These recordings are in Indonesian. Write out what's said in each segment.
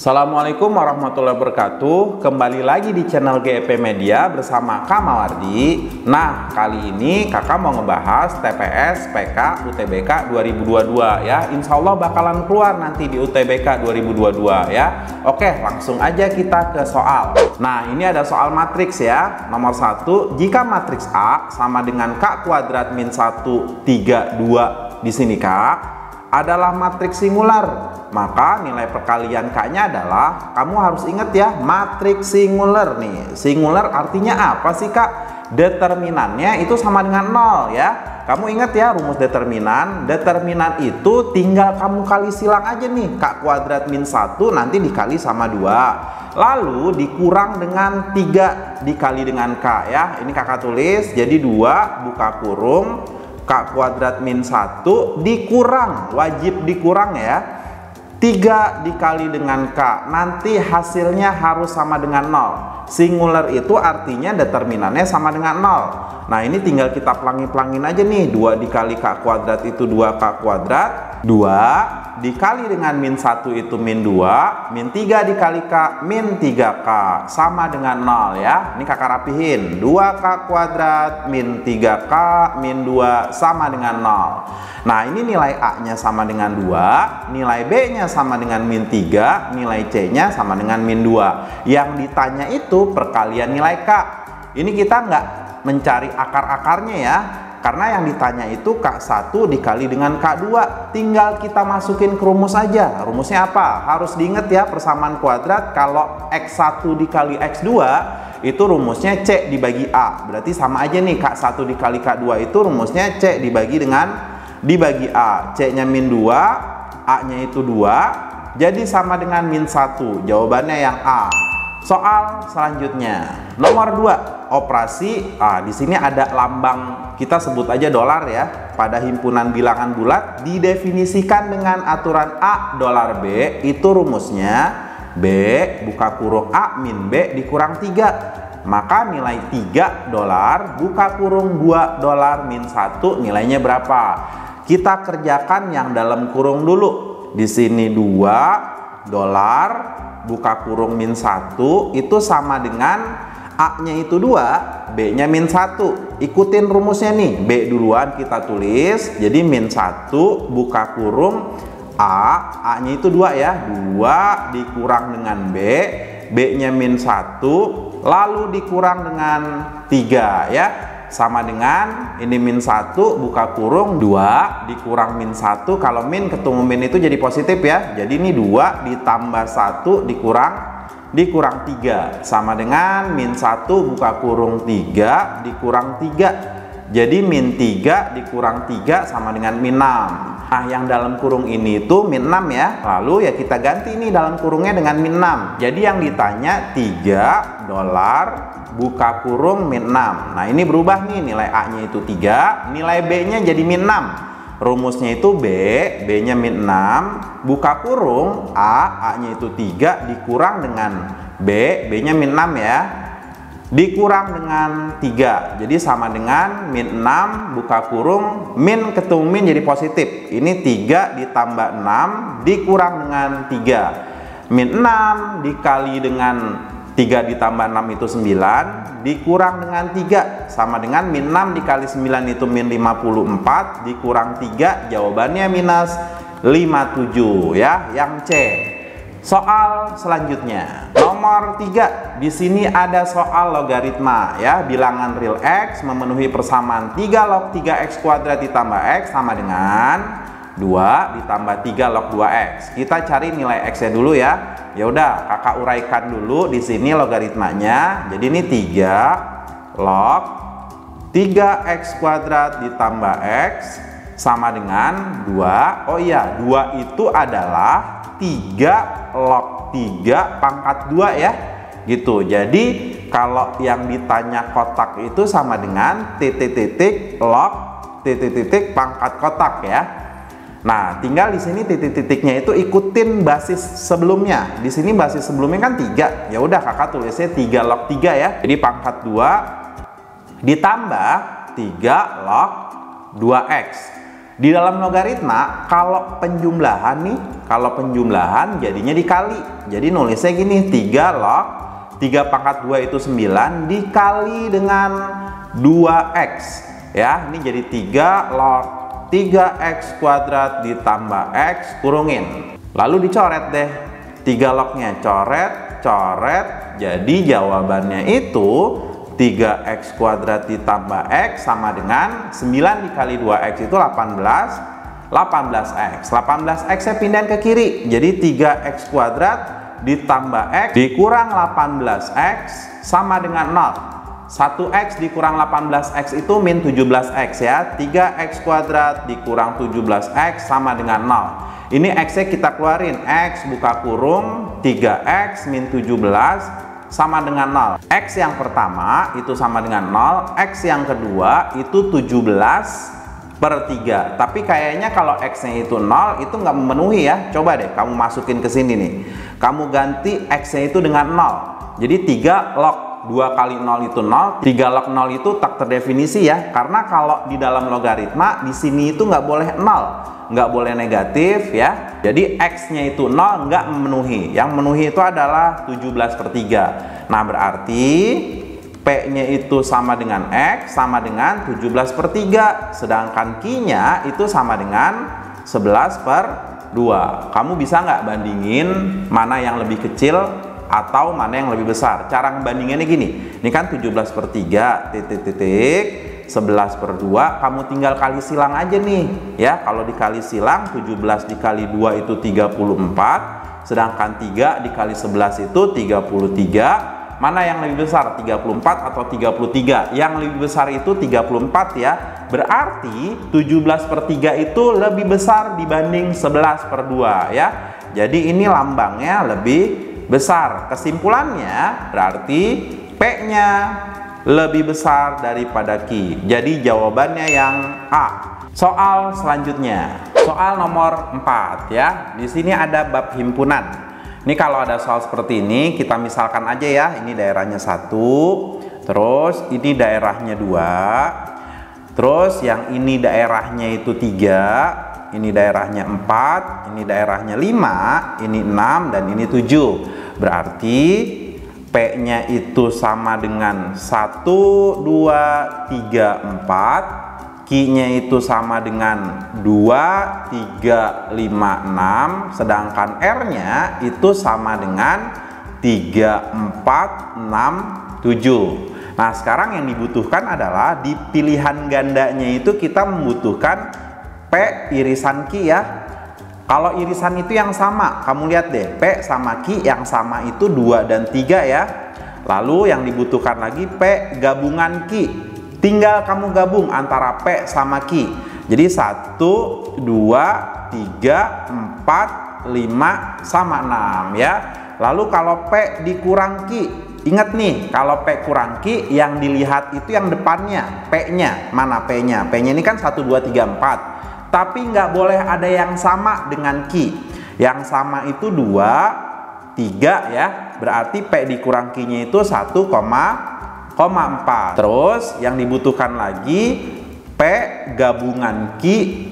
Assalamualaikum warahmatullahi wabarakatuh. Kembali lagi di channel GEP Media bersama Kak Mawardi. Nah, kali ini kakak mau ngebahas TPS PK UTBK 2022 ya. Insya Allah bakalan keluar nanti di UTBK 2022 ya. Oke, langsung aja kita ke soal. Nah, ini ada soal matriks ya. Nomor 1, jika matriks A sama dengan K kuadrat min 1, 3, 2 di sini Kak adalah matriks singular, maka nilai perkalian K-nya adalah, kamu harus ingat ya, matriks singular nih. Singular artinya apa sih Kak? Determinannya itu sama dengan 0 ya. Kamu ingat ya rumus determinan. Determinan itu tinggal kamu kali silang aja nih. K kuadrat min 1 nanti dikali sama 2. Lalu dikurang dengan 3 dikali dengan K ya. Ini kakak tulis, jadi 2 buka kurung K kuadrat min 1 dikurang, wajib dikurang ya, 3 dikali dengan K, nanti hasilnya harus sama dengan 0. Singular itu artinya determinannya sama dengan 0. Nah, ini tinggal kita pelangin-pelangin aja nih. 2 dikali K kuadrat itu 2K kuadrat, 2 dikali dengan min 1 itu min 2, min 3 dikali K min 3K sama dengan 0 ya. Ini kakak rapihin, 2K kuadrat min 3K min 2 sama dengan 0. Nah, ini nilai A-nya sama dengan 2, nilai B-nya sama dengan min 3, nilai C-nya sama dengan min 2. Yang ditanya itu perkalian nilai K. Ini kita nggak mencari akar-akarnya ya, karena yang ditanya itu K1 dikali dengan K2. Tinggal kita masukin ke rumus aja. Rumusnya apa? Harus diingat ya, persamaan kuadrat. Kalau X1 dikali X2 itu rumusnya C dibagi A. Berarti sama aja nih, K1 dikali K2 itu rumusnya C dibagi A. C-nya min 2, A-nya itu 2. Jadi sama dengan min 1. Jawabannya yang A. Soal selanjutnya, nomor 2, operasi. Di sini ada lambang, kita sebut aja dolar ya. Pada himpunan bilangan bulat didefinisikan dengan aturan A dolar B, itu rumusnya B buka kurung A min B dikurang 3. Maka nilai 3 dolar buka kurung 2 dolar min 1 nilainya berapa? Kita kerjakan yang dalam kurung dulu. Di sini 2 dolar buka kurung min 1 itu sama dengan A-nya itu 2, B-nya min 1. Ikutin rumusnya nih, B duluan kita tulis. Jadi min 1 buka kurung A-nya itu 2 ya. 2 dikurang dengan B, B-nya min 1, lalu dikurang dengan 3 ya. Sama dengan ini min 1 buka kurung 2 dikurang min 1. Kalau min ketemu min itu jadi positif ya. Jadi ini 2 ditambah 1 dikurang 3 sama dengan min 1 buka kurung 3 dikurang 3. Jadi min 3 dikurang 3 sama dengan min 6. Nah, yang dalam kurung ini itu min 6 ya. Lalu ya kita ganti ini dalam kurungnya dengan min 6. Jadi yang ditanya 3 dolar buka kurung min 6. Nah, ini berubah nih, nilai A-nya itu 3, nilai B-nya jadi min 6. Rumusnya itu B-nya min 6, buka kurung A-nya itu 3 dikurang dengan B-nya min 6 ya. Dikurang dengan 3. Jadi sama dengan min 6 buka kurung min ketemu min jadi positif. Ini 3 ditambah 6 dikurang dengan 3. Min 6 dikali dengan 3 ditambah 6 itu 9 dikurang dengan 3 sama dengan min 6 dikali 9 itu min 54 dikurang 3, jawabannya minus 57 ya, yang C. Soal selanjutnya, nomor 3. Di sini ada soal logaritma ya. Bilangan real X memenuhi persamaan 3 log 3X kuadrat ditambah X sama dengan 2 ditambah 3 log 2X. Kita cari nilai X-nya dulu ya. Ya udah, kakak uraikan dulu di sini logaritmanya. Jadi ini 3 log 3X kuadrat ditambah X sama dengan 2. Oh iya, 2 itu adalah 3 log 3 pangkat 2 ya. Gitu. Jadi kalau yang ditanya kotak itu sama dengan titik-titik log titik-titik pangkat kotak ya. Nah, tinggal di sini titik-titiknya itu ikutin basis sebelumnya. Di sini basis sebelumnya kan 3. Ya udah, kakak tulisnya 3 log 3 ya. Jadi pangkat 2 ditambah 3 log 2X. Di dalam logaritma, kalau penjumlahan nih, kalau penjumlahan jadinya dikali. Jadi nulisnya gini, 3 log 3 pangkat 2 itu 9 dikali dengan 2x. Ya, ini jadi 3 log 3x kuadrat ditambah x kurungin. Lalu dicoret deh. 3 lognya coret, coret. Jadi jawabannya itu 3x kuadrat ditambah x sama dengan 9 dikali 2x itu 18x. 18x saya pindahin ke kiri. Jadi 3x kuadrat ditambah x dikurang 18x sama dengan 0. 1x dikurang 18x itu min 17x ya. 3x kuadrat dikurang 17x sama dengan 0. Ini x-nya kita keluarin. X buka kurung 3x min 17 sama dengan 0. X yang pertama itu sama dengan 0. X yang kedua itu 17/3. Tapi kayaknya kalau x-nya itu 0 itu nggak memenuhi ya. Coba deh kamu masukin ke sini nih. Kamu ganti x-nya itu dengan 0. Jadi 3 log 2 kali 0 itu 0. 3 log 0 itu tak terdefinisi ya. Karena kalau di dalam logaritma di sini itu nggak boleh 0. Nggak boleh negatif ya. Jadi x-nya itu 0 nggak memenuhi. Yang memenuhi itu adalah 17/3. Nah berarti P-nya itu sama dengan x sama dengan 17/3. Sedangkan Q-nya itu sama dengan 11/2. Kamu bisa nggak bandingin mana yang lebih kecil atau mana yang lebih besar? Cara ngebandinginnya gini. Ini kan 17/3 titik 11/2, kamu tinggal kali silang aja nih ya. Kalau dikali silang 17 dikali 2 itu 34, sedangkan 3 dikali 11 itu 33. Mana yang lebih besar, 34 atau 33? Yang lebih besar itu 34 ya. Berarti 17/3 itu lebih besar dibanding 11/2 ya. Jadi ini lambangnya lebih besar. Kesimpulannya berarti P-nya lebih besar daripada Q. Jadi jawabannya yang A. Soal selanjutnya, soal nomor 4 ya. Di sini ada bab himpunan. Ini kalau ada soal seperti ini, kita misalkan aja ya. Ini daerahnya 1, terus ini daerahnya 2, terus yang ini daerahnya itu 3, ini daerahnya 4, ini daerahnya 5, ini 6, dan ini 7. Berarti P-nya itu sama dengan 1, 2, 3, 4. Q-nya itu sama dengan 2, 3, 5, 6. Sedangkan R-nya itu sama dengan 3, 4, 6, 7. Nah sekarang yang dibutuhkan adalah di pilihan gandanya itu kita membutuhkan P irisan Q ya. Kalau irisan itu yang sama, kamu lihat deh, P sama Q yang sama itu 2 dan 3 ya. Lalu yang dibutuhkan lagi P gabungan Q. Tinggal kamu gabung antara P sama Q. Jadi 1, 2, 3, 4, 5 sama 6 ya. Lalu kalau P dikurang Q, ingat nih, kalau P kurang Q yang dilihat itu yang depannya, P-nya. Mana P-nya? P-nya ini kan 1, 2, 3, 4. Tapi nggak boleh ada yang sama dengan Q. Yang sama itu 2, 3 ya. Berarti P dikurang Q-nya itu 1,4. Terus yang dibutuhkan lagi P gabungan Q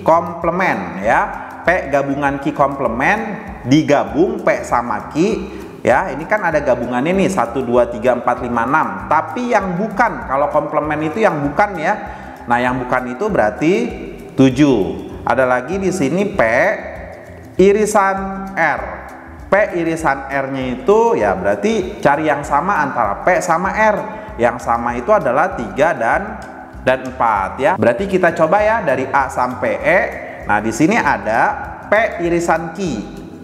komplement ya. P gabungan Q komplement digabung P sama Q ya. Ini kan ada gabungannya nih 1, 2, 3, 4, 5, 6. Tapi yang bukan, kalau komplement itu yang bukan ya. Nah yang bukan itu berarti 7. Ada lagi di sini P irisan R. P irisan R-nya itu ya berarti cari yang sama antara P sama R. Yang sama itu adalah 3 dan 4 ya. Berarti kita coba ya dari A sampai E. Nah, di sini ada P irisan Q.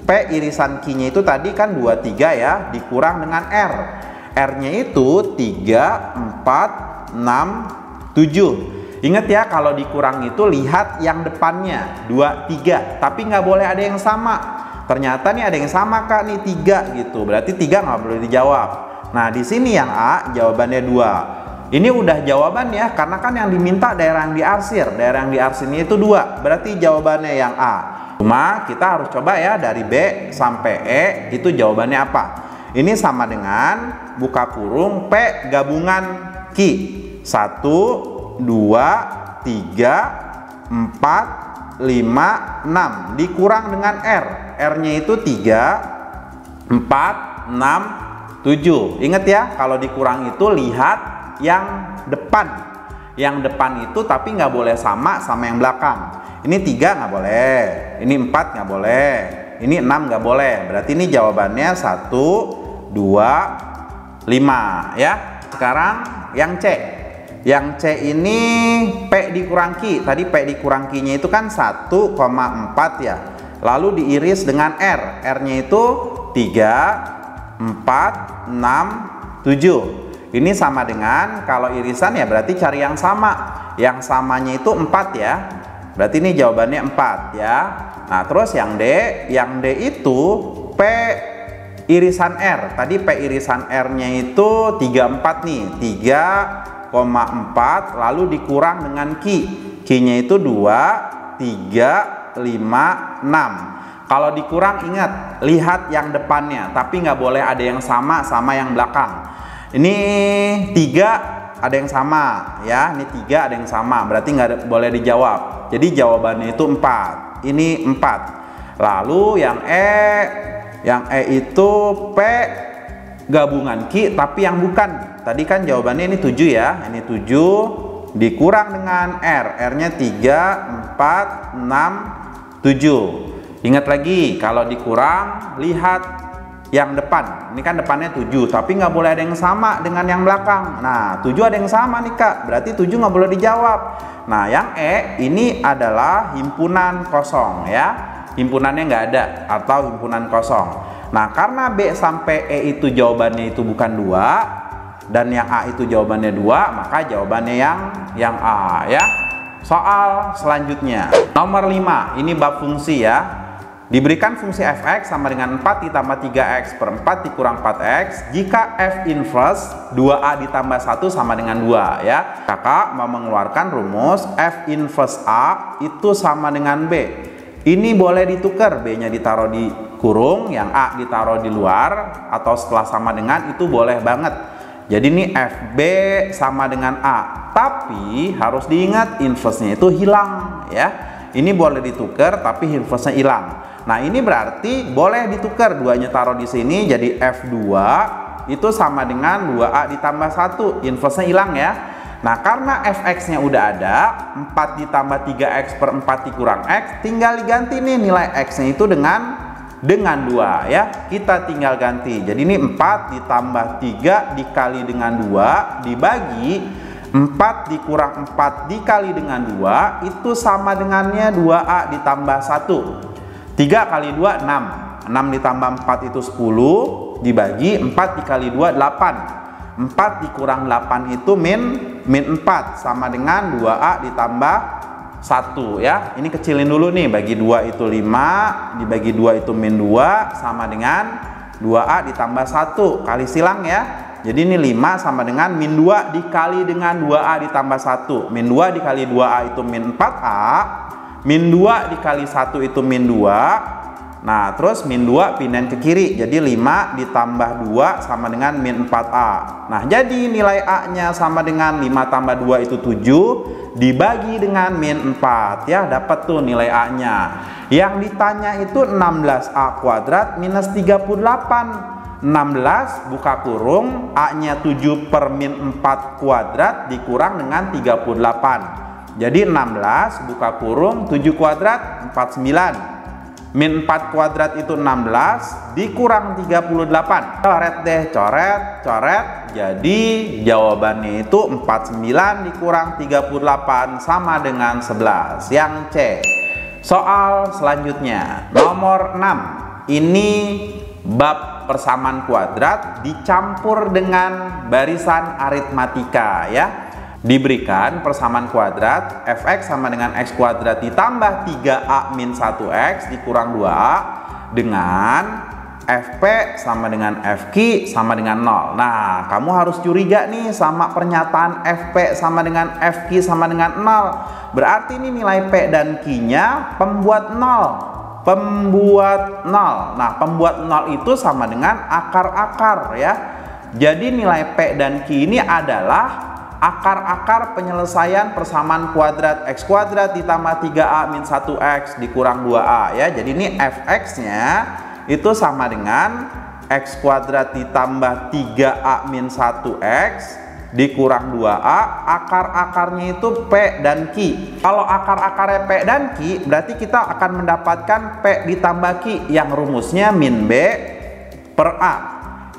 P irisan Q-nya itu tadi kan 2, 3 ya, dikurang dengan R. R-nya itu 3, 4, 6, 7. Ingat ya, kalau dikurang itu lihat yang depannya 2, 3, tapi nggak boleh ada yang sama. Ternyata nih ada yang sama Kak nih 3 gitu. Berarti 3 nggak boleh dijawab. Nah di sini yang A jawabannya 2. Ini udah jawaban ya, karena kan yang diminta daerah yang diarsir. Daerah yang diarsir ini itu 2. Berarti jawabannya yang A. Cuma kita harus coba ya dari B sampai E itu jawabannya apa. Ini sama dengan buka kurung P gabungan Q. 1, 2, 3, 4, 5, 6 dikurang dengan R. R-nya itu 3, 4, 6, 7. Ingat ya, kalau dikurang itu lihat yang depan. Yang depan itu tapi nggak boleh sama yang belakang. Ini 3 nggak boleh, ini 4 nggak boleh, ini 6 nggak boleh. Berarti ini jawabannya 1, 2, 5 ya. Sekarang yang C. Yang C ini P dikurang Q. Tadi P dikurang Q-nya itu kan 1,4 ya. Lalu diiris dengan R. R-nya itu 3, 4, 6, 7. Ini sama dengan, kalau irisan ya berarti cari yang sama. Yang samanya itu 4 ya. Berarti ini jawabannya 4 ya. Nah terus yang D. Yang D itu P irisan R. Tadi P irisan R-nya itu 34 nih. 3,4 lalu dikurang dengan Q. Q-nya itu 2, 3, 5, 6. Kalau dikurang ingat, lihat yang depannya. Tapi nggak boleh ada yang sama yang belakang. Ini 3 ada yang sama ya. Ini 3 ada yang sama. Berarti nggak boleh dijawab. Jadi jawabannya itu 4. Ini 4. Lalu yang E. Yang E itu P gabungan Q tapi yang bukan. Tadi kan jawabannya ini 7 ya. Ini 7 dikurang dengan R. R-nya 3, 4, 6, 7. Ingat lagi, kalau dikurang lihat yang depan. Ini kan depannya 7 tapi nggak boleh ada yang sama dengan yang belakang. Nah 7 ada yang sama nih Kak. Berarti 7 nggak boleh dijawab. Nah yang E ini adalah himpunan kosong ya. Himpunannya nggak ada atau himpunan kosong. Nah karena B sampai E itu jawabannya itu bukan 2 dan yang A itu jawabannya 2, maka jawabannya yang A ya. Soal selanjutnya nomor 5, ini bab fungsi ya. Diberikan fungsi fx sama dengan 4 ditambah 3x per 4 dikurang 4x jika f inverse 2a ditambah 1 sama dengan 2 ya. Kakak mau mengeluarkan rumus f inverse a itu sama dengan b. Ini boleh ditukar, B-nya ditaruh di kurung, yang A ditaruh di luar, atau setelah sama dengan itu boleh banget. Jadi ini FB sama dengan A, tapi harus diingat inverse-nya itu hilang ya. Ini boleh ditukar, tapi inverse-nya hilang. Nah ini berarti boleh ditukar, duanya taruh di sini, jadi F2 itu sama dengan 2A ditambah 1, inverse-nya hilang ya. Nah karena fx-nya udah ada, 4 ditambah 3x per 4 dikurang x, tinggal diganti nih nilai x-nya itu dengan 2 ya. Kita tinggal ganti. Jadi ini 4 ditambah 3 dikali dengan 2 dibagi 4 dikurang 4 dikali dengan 2 itu sama dengannya 2a ditambah 1. 3 kali 2 6. 6 ditambah 4 itu 10 dibagi 4 dikali 2 8. 4 dikurang 8 itu min 4 sama dengan 2a ditambah 1 ya. Ini kecilin dulu nih, bagi 2 itu 5 dibagi 2 itu min 2 sama dengan 2a ditambah 1 kali silang ya. Jadi ini 5 sama dengan min 2 dikali dengan 2a ditambah 1. Min 2 dikali 2a itu min 4a, min 2 dikali 1 itu min 2. Nah terus min 2 pindahin ke kiri, jadi 5 ditambah 2 sama dengan min 4a. Nah jadi nilai a nya sama dengan 5 tambah 2 itu 7 dibagi dengan min 4 ya, dapat tuh nilai a nya. Yang ditanya itu 16a kuadrat minus 38. 16 buka kurung, a nya 7 per min 4 kuadrat dikurang dengan 38. Jadi 16 buka kurung 7 kuadrat 49. Min 4 kuadrat itu 16 dikurang 38. Coret deh, coret. Jadi jawabannya itu 49 dikurang 38 sama dengan 11. Yang C. Soal selanjutnya nomor 6. Ini bab persamaan kuadrat dicampur dengan barisan aritmatika ya. Diberikan persamaan kuadrat fx sama dengan x kuadrat ditambah 3a min 1x dikurang 2a dengan fp sama dengan fq sama dengan 0. Nah kamu harus curiga nih sama pernyataan fp sama dengan fq sama dengan 0. Berarti ini nilai p dan q nya pembuat 0. Nah pembuat 0 itu sama dengan akar-akar ya. Jadi nilai p dan q ini adalah akar-akar penyelesaian persamaan kuadrat x kuadrat ditambah 3a min 1x dikurang 2a ya. Jadi ini fx-nya itu sama dengan x kuadrat ditambah 3a min 1x dikurang 2a, akar-akarnya itu P dan Q. Kalau akar-akarnya P dan Q, berarti kita akan mendapatkan P ditambah Q yang rumusnya min B per A.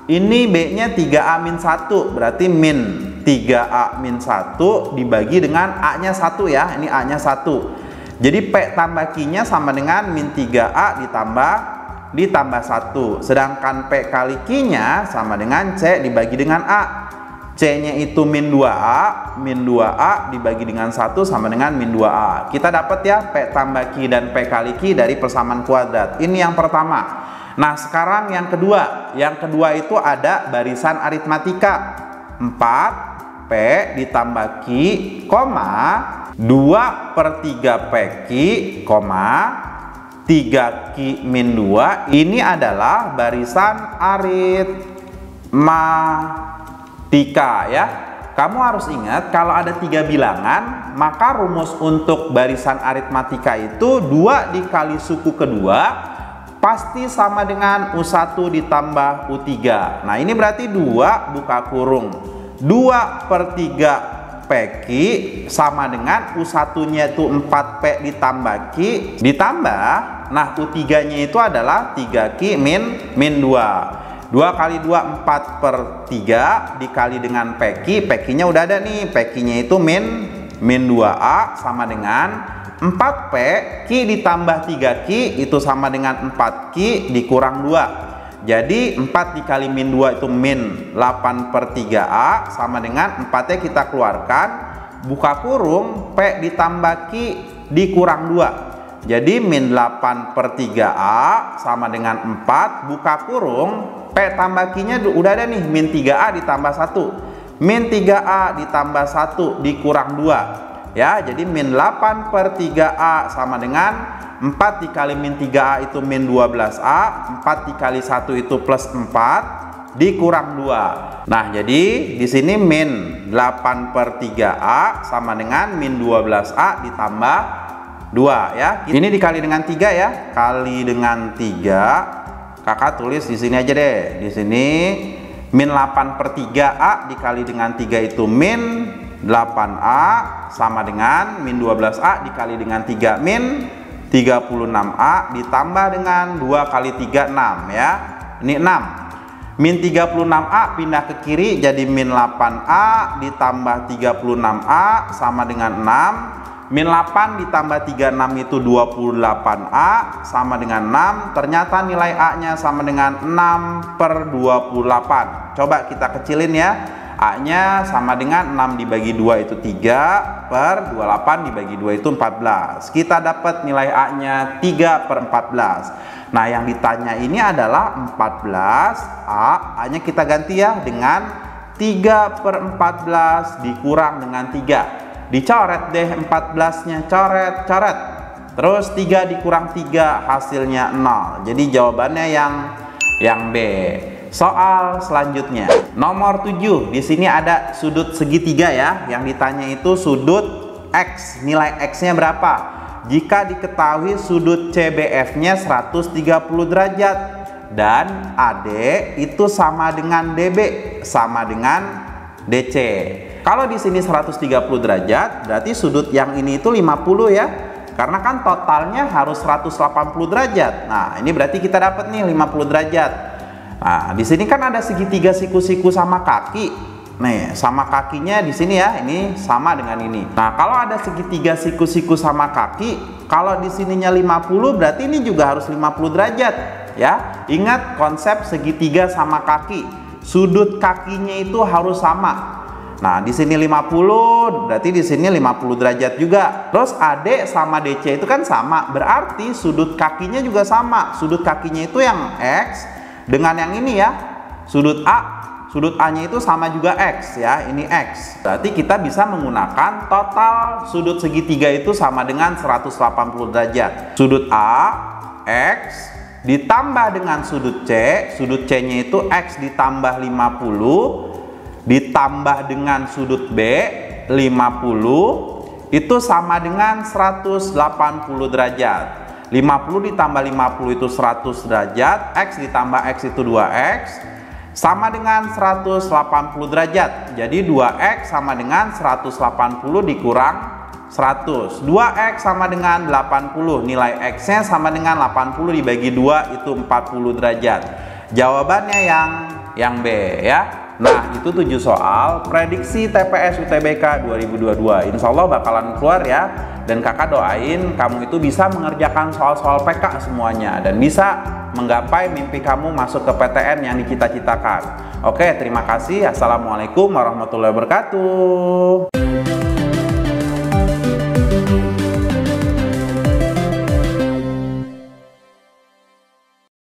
Ini B-nya 3a min 1, berarti min 3a min 1 dibagi dengan A-nya 1 ya, ini A-nya 1. Jadi P tambah Q-nya sama dengan min 3a ditambah 1. Sedangkan P kali Q-nya sama dengan C dibagi dengan A. C-nya itu min 2A dibagi dengan 1 sama dengan min 2A. Kita dapat ya P tambah Q dan P kali Q dari persamaan kuadrat. Ini yang pertama. Nah sekarang yang kedua. Yang kedua itu ada barisan aritmatika 4P ditambah Q, 2/3 P Q, 3Q min 2. Ini adalah barisan aritmatika ya. Kamu harus ingat kalau ada 3 bilangan, maka rumus untuk barisan aritmatika itu 2 dikali suku kedua pasti sama dengan U1 ditambah U3. Nah ini berarti 2 buka kurung 2/3 PQ sama dengan U1 nya itu 4P ditambah Q ditambah, nah U3 nya itu adalah 3Q min 2. 2 kali 2 4/3 dikali dengan PQ, PQ-nya udah ada nih, PQ-nya itu min 2A sama dengan 4P Q ditambah 3Q itu sama dengan 4Q dikurang 2. Jadi 4 dikali min 2 itu min 8/3A sama dengan 4-nya kita keluarkan, buka kurung P ditambah Q dikurang 2. Jadi min 8/3A sama dengan 4, buka kurung P tambah Q-nya udah ada nih, min 3A ditambah 1. Min 3A ditambah 1 dikurang 2. Ya, jadi min 8/3A sama dengan 4 dikali min 3A itu min 12A, 4 dikali 1 itu plus 4 dikurang 2. Nah, jadi di sini min 8/3A sama dengan min 12A ditambah 2 ya. Ini dikali dengan 3 ya. Kali dengan 3. Kakak tulis di sini aja deh. Di sini min 8/3A dikali dengan 3 itu min 8A sama dengan min 12A dikali dengan 3 min 36A ditambah dengan 2 kali 3 6 ya. Ini 6. Min 36A pindah ke kiri jadi min 8A ditambah 36A sama dengan 6. Min 8 ditambah 36 itu 28A sama dengan 6. Ternyata nilai A-nya sama dengan 6/28. Coba kita kecilin ya. A-nya sama dengan 6 dibagi 2 itu 3/28 dibagi 2 itu 14. Kita dapat nilai A-nya 3/14. Nah yang ditanya ini adalah 14A. A-nya kita ganti ya dengan 3/14 dikurang dengan 3. Dicoret deh 14-nya, coret. Terus 3 dikurang 3 hasilnya 0. Jadi jawabannya yang B. Soal selanjutnya nomor 7. Di sini ada sudut segitiga ya. Yang ditanya itu sudut X. Nilai X-nya berapa? Jika diketahui sudut CBF-nya 130 derajat dan AD itu sama dengan DB sama dengan DC. Kalau di sini 130 derajat, berarti sudut yang ini itu 50 ya. Karena kan totalnya harus 180 derajat. Nah, ini berarti kita dapat nih 50 derajat. Nah, di sini kan ada segitiga siku-siku sama kaki. Nih, sama kakinya di sini ya, ini sama dengan ini. Nah, kalau ada segitiga siku-siku sama kaki, kalau di sininya 50 berarti ini juga harus 50 derajat ya. Ingat konsep segitiga sama kaki. Sudut kakinya itu harus sama. Nah, di sini 50, berarti di sini 50 derajat juga. Terus AD sama DC itu kan sama, berarti sudut kakinya juga sama. Sudut kakinya itu yang X dengan yang ini ya. Sudut A-nya itu sama juga X ya, ini X. Berarti kita bisa menggunakan total sudut segitiga itu sama dengan 180 derajat. Sudut A, X ditambah dengan sudut C. Sudut C-nya itu X ditambah 50. ditambah dengan sudut B 50 itu sama dengan 180 derajat. 50 ditambah 50 itu 100 derajat, X ditambah X itu 2X sama dengan 180 derajat. Jadi 2X sama dengan 180 dikurang 100. 2X sama dengan 80. Nilai X-nya sama dengan 80 dibagi 2 itu 40 derajat. Jawabannya yang B ya. Nah, itu 7 soal prediksi TPS UTBK 2022. Insya Allah bakalan keluar ya. Dan kakak doain kamu itu bisa mengerjakan soal-soal PK semuanya dan bisa menggapai mimpi kamu masuk ke PTN yang dicita-citakan. Oke, terima kasih. Assalamualaikum warahmatullahi wabarakatuh.